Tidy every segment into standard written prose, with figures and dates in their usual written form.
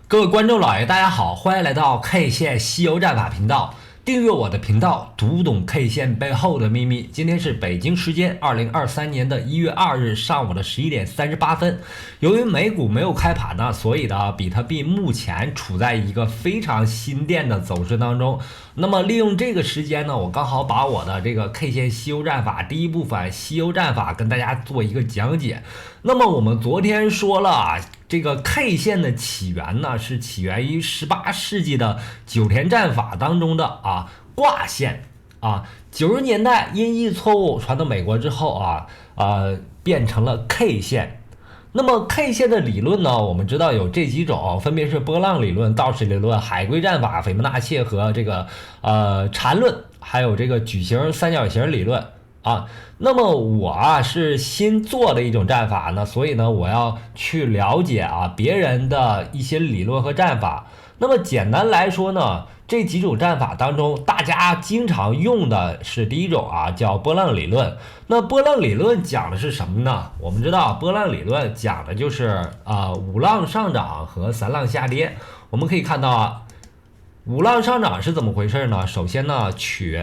各位观众老爷，大家好，欢迎来到 K 线西游战法频道，订阅我的频道，读懂 K 线背后的秘密。今天是北京时间2023年的1月2日上午的11点38分。由于美股没有开盘呢，所以呢，比特币目前处在一个非常新店的走势当中。那么利用这个时间呢，我刚好把我的这个 K 线西游战法第一部分西游战法跟大家做一个讲解。那么我们昨天说了啊，这个 K 线的起源呢，是起源于18世纪的九田战法当中的挂线啊。90年代音译错误传到美国之后变成了 K 线。那么 K 线的理论呢，我们知道有这几种，分别是波浪理论、道氏理论、海龟战法、斐波那契和这个缠论，还有这个矩形三角形理论啊。那么我是新做的一种战法呢，所以呢我要去了解别人的一些理论和战法。那么简单来说呢，这几种战法当中，大家经常用的是第一种叫波浪理论。那波浪理论讲的是什么呢？我们知道波浪理论讲的就是五浪上涨和三浪下跌。我们可以看到五浪上涨是怎么回事呢？首先呢，取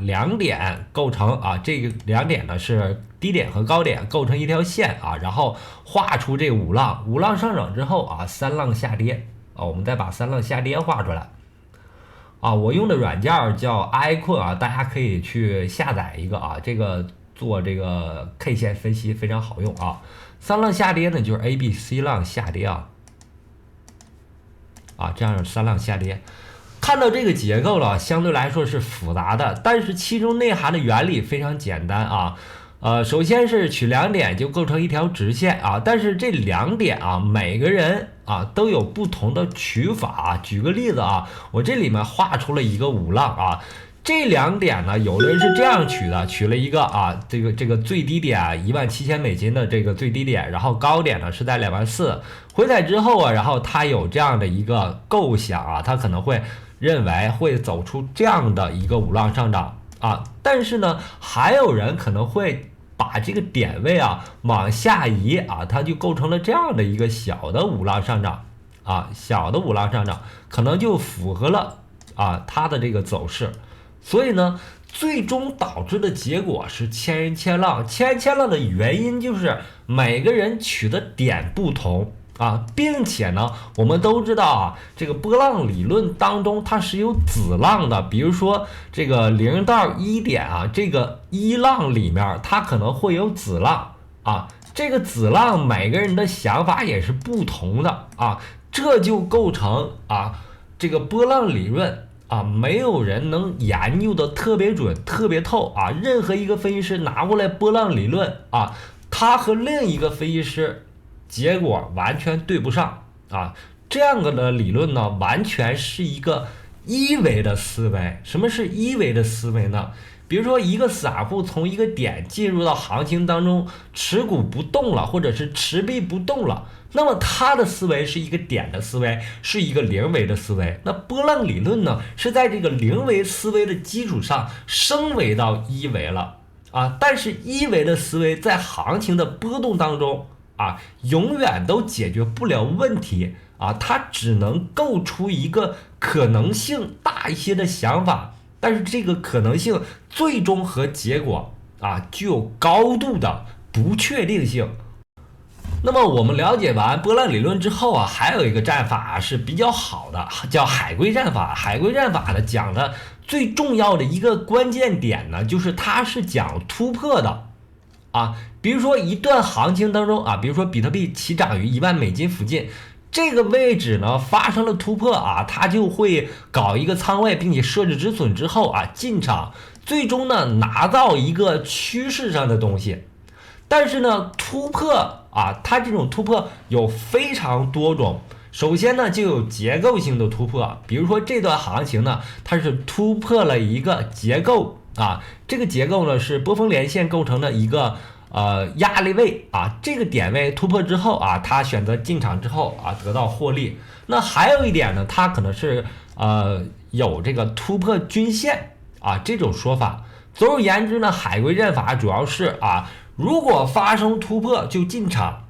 两点构成这个两点呢是低点和高点构成一条线然后画出这五浪，五浪上涨之后三浪下跌我们再把三浪下跌画出来我用的软件叫 iQuant 大家可以去下载一个这个做这个 K 线分析非常好用三浪下跌呢就是 ABC 浪下跌这样三浪下跌。看到这个结构了，相对来说是复杂的，但是其中内涵的原理非常简单首先是取两点就构成一条直线但是这两点每个人都有不同的取法举个例子我这里面画出了一个五浪这两点呢，有的人是这样取的，取了一个这个最低点$17,000的这个最低点，然后高点呢是在24000，回踩之后然后他有这样的一个构想他可能会认为会走出这样的一个五浪上涨但是呢，还有人可能会把这个点位往下移它就构成了这样的一个小的五浪上涨小的五浪上涨可能就符合了它的这个走势。所以呢，最终导致的结果是千人千浪。千人千浪的原因就是每个人取的点不同并且呢，我们都知道这个波浪理论当中它是有子浪的，比如说这个0到1点这个一浪里面它可能会有子浪这个子浪每个人的想法也是不同的这就构成这个波浪理论没有人能研究的特别准特别透任何一个分析师拿过来波浪理论他和另一个分析师结果完全对不上这样的理论呢，完全是一个一维的思维。什么是一维的思维呢？比如说一个散户从一个点进入到行情当中，持股不动了，或者是持币不动了，那么他的思维是一个点的思维，是一个零维的思维。那波浪理论呢，是在这个零维思维的基础上升维到一维了但是一维的思维在行情的波动当中永远都解决不了问题它只能构出一个可能性大一些的想法，但是这个可能性最终和结果具有高度的不确定性。那么我们了解完波浪理论之后还有一个战法是比较好的，叫海龟战法。海龟战法呢，讲的最重要的一个关键点呢，就是它是讲突破的比如说一段行情当中比如说比特币起涨于$10,000附近，这个位置呢发生了突破它就会搞一个仓位，并且设置止损之后进场，最终呢拿到一个趋势上的东西。但是呢，突破它这种突破有非常多种。首先呢，就有结构性的突破，比如说这段行情呢，它是突破了一个结构这个结构呢是波峰连线构成的一个压力位这个点位突破之后它选择进场之后得到获利。那还有一点呢，它可能是有这个突破均线这种说法。总而言之呢，海龟战法主要是如果发生突破就进场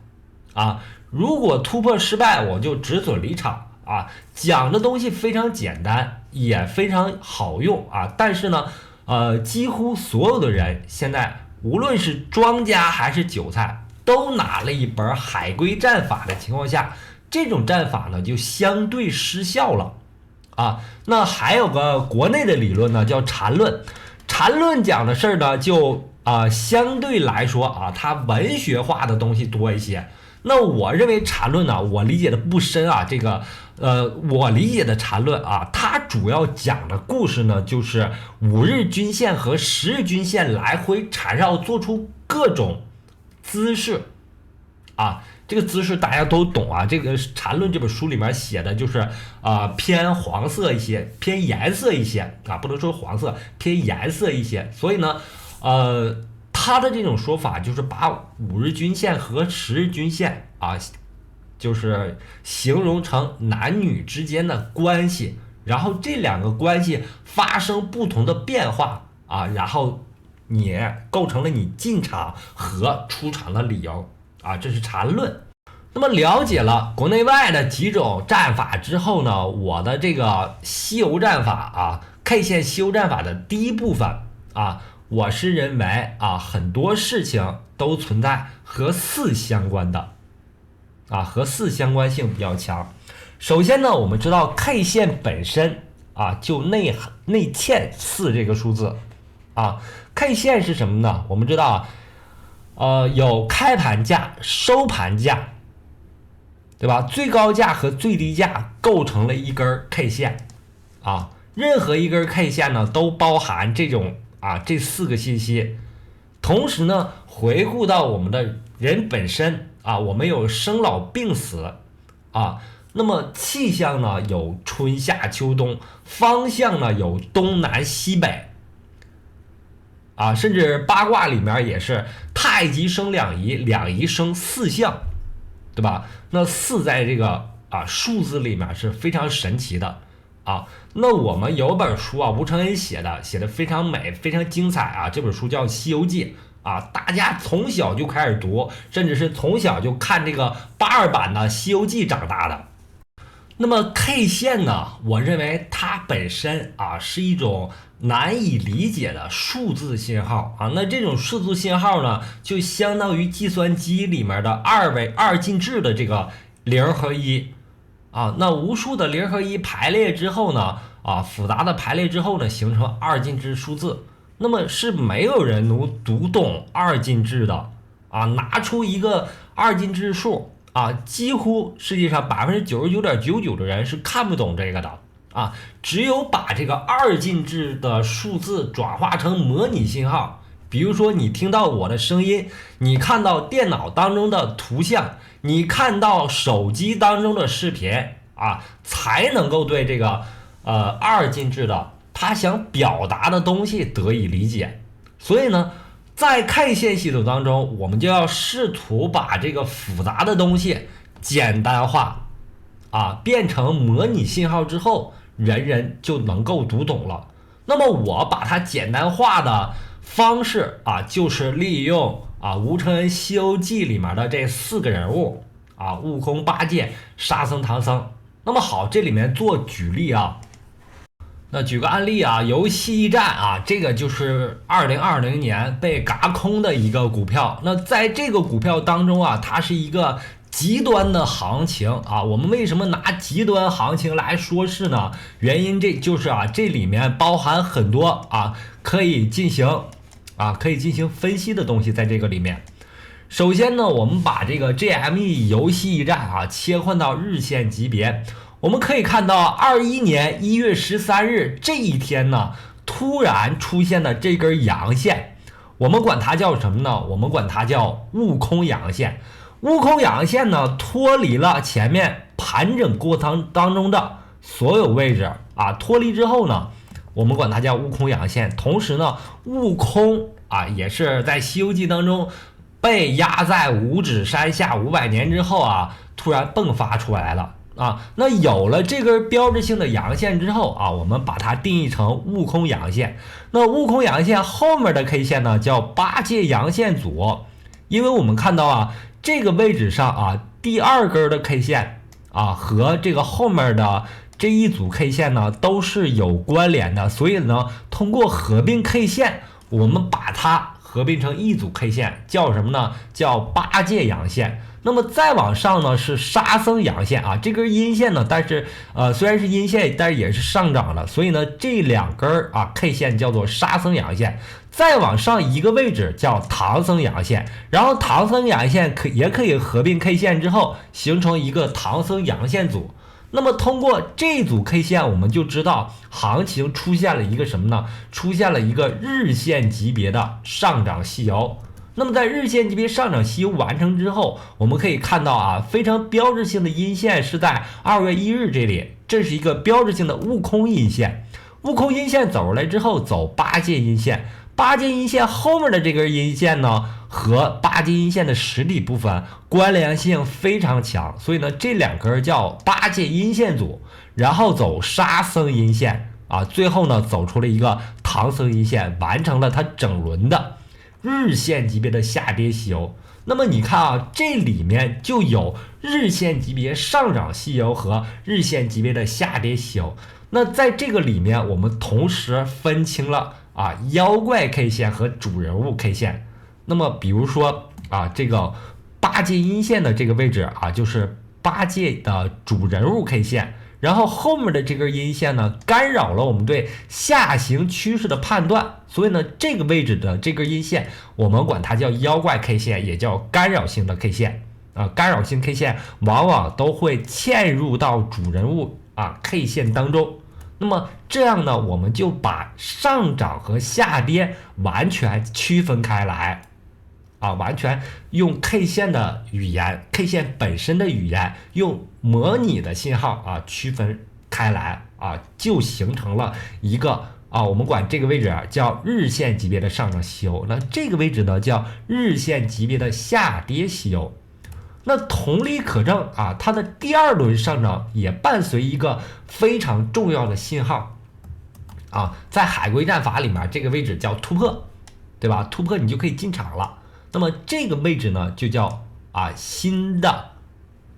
如果突破失败我就止损离场啊，讲的东西非常简单，也非常好用啊。但是呢，几乎所有的人现在无论是庄家还是韭菜，都拿了一本海龟战法的情况下，这种战法呢就相对失效了啊。那还有个国内的理论呢，叫禅论。禅论讲的事儿呢，就相对来说啊，它文学化的东西多一些。那我认为禅论呢，我理解的不深啊。这个我理解的禅论啊，它主要讲的故事呢，就是5日均线和10日均线来回缠绕，做出各种姿势啊。这个姿势大家都懂啊。这个禅论这本书里面写的就是偏黄色一些，偏颜色一些啊，不能说黄色，偏颜色一些。所以呢，他的这种说法就是把5日均线和10日均线啊，就是形容成男女之间的关系，然后这两个关系发生不同的变化啊，然后你构成了你进场和出场的理由啊，这是禅论。那么了解了国内外的几种战法之后呢，我的这个西游战法啊 ，K 线西游战法的第一部分啊，我是认为啊，很多事情都存在和4相关的啊，和4相关性比较强。首先呢，我们知道 K 线本身啊，就内嵌4这个数字啊。K 线是什么呢？我们知道有开盘价、收盘价，对吧？最高价和最低价构成了一根 K 线啊。任何一根 K 线呢，都包含这种这4个信息。同时呢，回顾到我们的人本身啊，我们有生老病死啊。那么气象呢，有春夏秋冬；方向呢，有东南西北啊。甚至八卦里面也是太极生两仪，两仪生4象，对吧？那4在这个数字里面是非常神奇的啊。那我们有本书啊，吴承恩写的非常美，非常精彩啊。这本书叫《西游记》啊，大家从小就开始读，甚至是从小就看这个82版的《西游记》长大的。那么 K 线呢，我认为它本身是一种难以理解的数字信号啊。那这种数字信号呢，就相当于计算机里面的二进制的这个0和1啊。那无数的0和1排列之后呢，复杂的排列之后呢，形成二进制数字。那么是没有人能读懂二进制的啊，拿出一个二进制数几乎世界上99.99%的人是看不懂这个的啊。只有把这个二进制的数字转化成模拟信号，比如说你听到我的声音，你看到电脑当中的图像，你看到手机当中的视频才能够对这个二进制的他想表达的东西得以理解。所以呢，在 K 线系统当中，我们就要试图把这个复杂的东西简单化变成模拟信号之后，人人就能够读懂了。那么我把它简单化的方式就是利用吴承恩《西游记》里面的这4个人物悟空、八戒、沙僧、唐僧。那么好，这里面做举例那举个案例游戏驿站这个就是2020年被嘎空的一个股票。那在这个股票当中它是一个极端的行情我们为什么拿极端行情来说事呢？原因这就是这里面包含很多可以进行分析的东西在这个里面。首先呢，我们把这个 GME 游戏驿站切换到日线级别，我们可以看到21年1月13日这一天呢，突然出现的这根阳线，我们管它叫什么呢？我们管它叫悟空阳线。悟空阳线呢，脱离了前面盘整过程当中的所有位置脱离之后呢，我们管它叫悟空阳线。同时呢，悟空也是在《西游记》当中被压在五指山下500年之后突然迸发出来了那有了这根标志性的阳线之后我们把它定义成悟空阳线。那悟空阳线后面的 K 线呢，叫八戒阳线组。因为我们看到这个位置上第2根的 K 线和这个后面的这一组 K 线呢都是有关联的，所以呢通过合并 K 线，我们把它合并成一组 K 线，叫什么呢？叫八界阳线。那么再往上呢是沙僧阳线这根阴线呢，但是虽然是阴线，但是也是上涨了，所以呢这两根K 线叫做沙僧阳线。再往上一个位置叫唐僧阳线，然后唐僧阳线也可以合并 K 线之后形成一个唐僧阳线组。那么通过这组 K 线，我们就知道行情出现了一个什么呢？出现了一个日线级别的上涨细游。那么在日线级别上涨细游完成之后，我们可以看到非常标志性的阴线是在2月1日这里，这是一个标志性的悟空阴线。悟空阴线走出来之后，走八界阴线，八界阴线后面的这根阴线呢，和八界阴线的实体部分关联性非常强，所以呢，这两根叫八界阴线组，然后走沙僧阴线最后呢走出了一个唐僧阴线，完成了它整轮的日线级别的下跌细游。那么你看这里面就有日线级别上涨细游和日线级别的下跌细游。那在这个里面，我们同时分清了妖怪 K 线和主人物 K 线。那么比如说这个八界阴线的这个位置就是八界的主人物 K 线，然后后面的这根阴线呢干扰了我们对下行趋势的判断，所以呢这个位置的这根阴线我们管它叫妖怪 K 线，也叫干扰性的 K 线干扰性 K 线往往都会嵌入到主人物K 线当中。那么这样呢，我们就把上涨和下跌完全区分开来完全用 K 线的语言 K 线本身的语言，用模拟的信号区分开来就形成了一个我们管这个位置叫日线级别的上涨细游，那这个位置呢叫日线级别的下跌细游。那同理可证它的第二轮上涨也伴随一个非常重要的信号在海龟战法里面，这个位置叫突破，对吧？突破你就可以进场了。那么这个位置呢就叫新的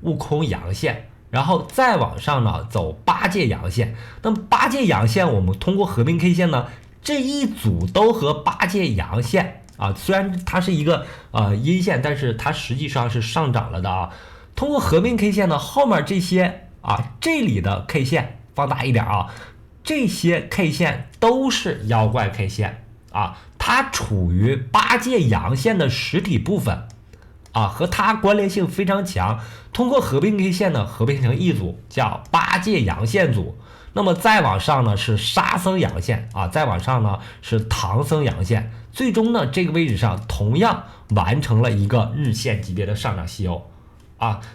悟空阳线，然后再往上呢走八界阳线。那么八界阳线我们通过合并 K 线呢，这一组都和八界阳线虽然它是一个阴线，但是它实际上是上涨了的通过合并 K 线呢，后面这些这里的 K 线放大一点这些 K 线都是妖怪 K 线它处于八界阳线的实体部分和它关联性非常强。通过合并 K 线呢，合并成一组叫八界阳线组。那么再往上呢是沙僧阳线再往上呢是唐僧阳线。最终呢这个位置上同样完成了一个日线级别的上涨细游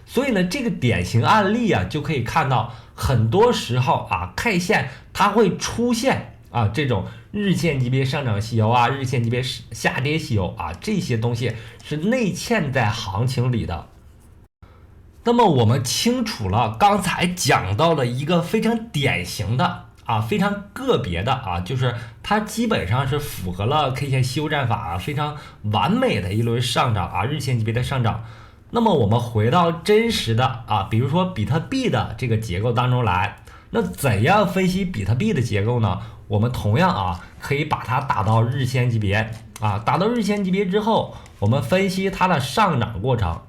所以呢这个典型案例就可以看到，很多时候K 线它会出现这种日线级别上涨细游日线级别下跌细游这些东西是内嵌在行情里的。那么我们清楚了刚才讲到了一个非常典型的非常个别的就是它基本上是符合了 K 线修战法非常完美的一轮上涨日线级别的上涨。那么我们回到真实的比如说比特币的这个结构当中来，那怎样分析比特币的结构呢？我们同样可以把它打到日线级别打到日线级别之后，我们分析它的上涨过程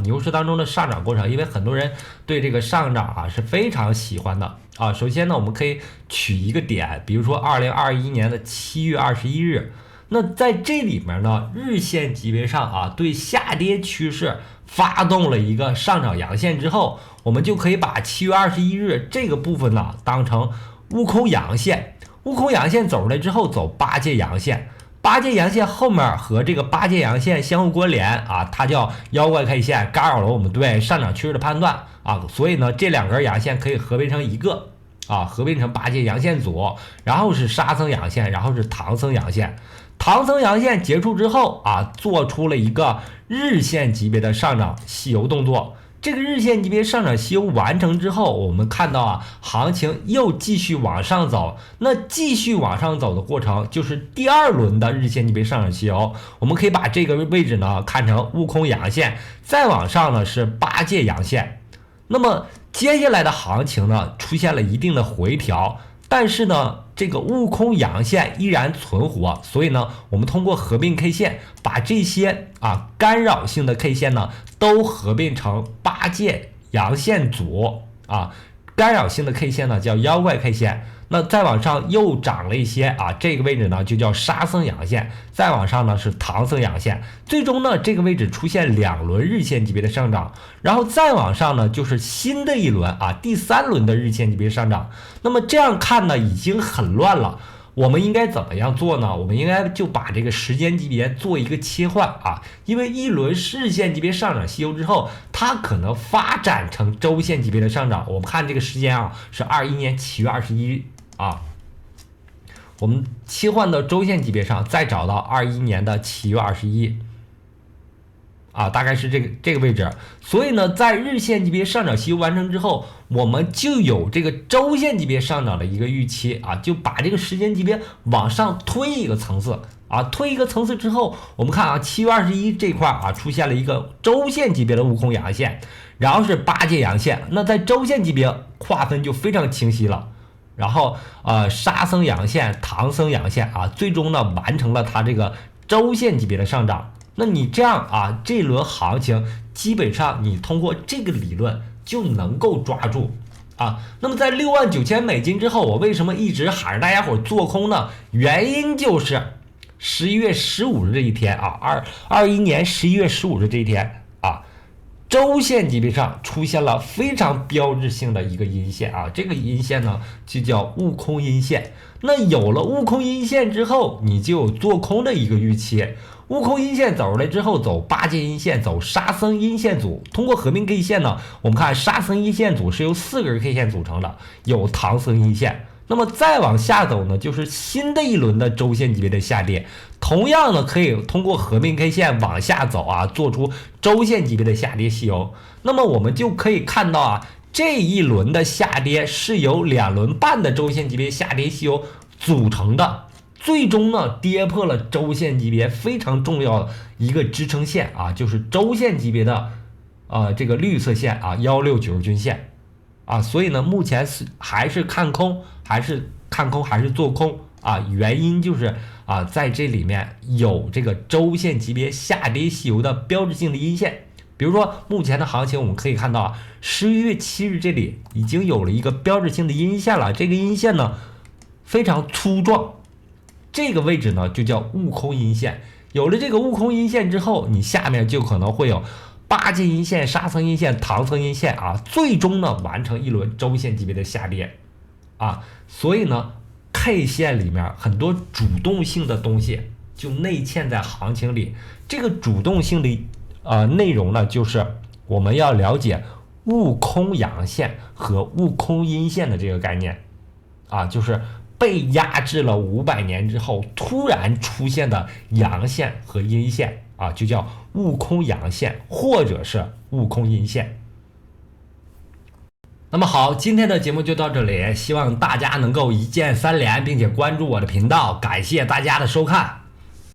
牛市当中的上涨过程，因为很多人对这个上涨是非常喜欢的首先呢，我们可以取一个点，比如说2021年的7月21日，那在这里面呢，日线级别上对下跌趋势发动了一个上涨阳线之后，我们就可以把7月21日这个部分呢当成悟空阳线。悟空阳线走出来之后走八界阳线，八界阳线后面和这个八界阳线相互关联它叫妖怪 K 线，干扰了我们对上涨趋势的判断所以呢这两根阳线可以合并成一个合并成八界阳线组，然后是沙僧阳线，然后是唐僧阳线。唐僧阳线结束之后做出了一个日线级别的上涨细游动作。这个日线级别上涨细游完成之后，我们看到行情又继续往上走。那继续往上走的过程就是第二轮的日线级别上涨细游。我们可以把这个位置呢看成悟空阳线，再往上呢是八界阳线。那么接下来的行情呢，出现了一定的回调，但是呢，这个悟空阳线依然存活，所以呢，我们通过合并 K 线，把这些干扰性的 K 线呢，都合并成八戒阳线组啊，干扰性的 K 线呢叫妖怪 K 线。那再往上又涨了一些这个位置呢就叫沙僧阳线，再往上呢是唐僧阳线，最终呢这个位置出现2轮日线级别的上涨，然后再往上呢就是新的一轮第3轮的日线级别上涨。那么这样看呢已经很乱了，我们应该怎么样做呢？我们应该就把这个时间级别做一个切换因为一轮日线级别上涨吸收之后，它可能发展成周线级别的上涨。我们看这个时间是21年7月21我们切换到周线级别上，再找到21年的7月21大概是这个位置。所以呢，在日线级别上涨吸收完成之后，我们就有这个周线级别上涨的一个预期就把这个时间级别往上推一个层次推一个层次之后，我们看7月21这块出现了一个周线级别的悟空阳线，然后是八戒阳线，那在周线级别划分就非常清晰了。然后沙僧阳线、唐僧阳线最终呢完成了它这个周线级别的上涨。那你这样这轮行情基本上你通过这个理论就能够抓住那么在$69,000之后，我为什么一直喊着大家伙做空呢？原因就是11月15日这一天21年11月15日这一天周线级别上出现了非常标志性的一个阴线这个阴线呢就叫悟空阴线。那有了悟空阴线之后，你就有做空的一个预期。悟空阴线走出来之后，走八戒阴线，走沙僧阴线组。通过合并 K 线呢，我们看沙僧阴线组是由4根 K 线组成的，有唐僧阴线。那么再往下走呢，就是新的一轮的周线级别的下跌，同样呢可以通过合并 K 线往下走做出周线级别的下跌吸收。那么我们就可以看到这一轮的下跌是由2轮半的周线级别下跌吸收组成的，最终呢跌破了周线级别非常重要的一个支撑线就是周线级别的这个绿色线1690均线所以呢目前还是看空还是做空原因就是在这里面有这个周线级别下跌吸收的标志性的阴线。比如说目前的行情我们可以看到11月7日这里已经有了一个标志性的阴线了，这个阴线呢非常粗壮，这个位置呢就叫悟空阴线。有了这个悟空阴线之后，你下面就可能会有八戒阴线、沙僧阴线、唐僧阴线最终呢完成一轮周线级别的下跌所以呢 K 线里面很多主动性的东西就内嵌在行情里。这个主动性的内容呢，就是我们要了解悟空阳线和悟空阴线的这个概念就是被压制了500年之后突然出现的阳线和阴线就叫悟空阳线或者是悟空阴线。那么好，今天的节目就到这里，希望大家能够一键3连并且关注我的频道，感谢大家的收看。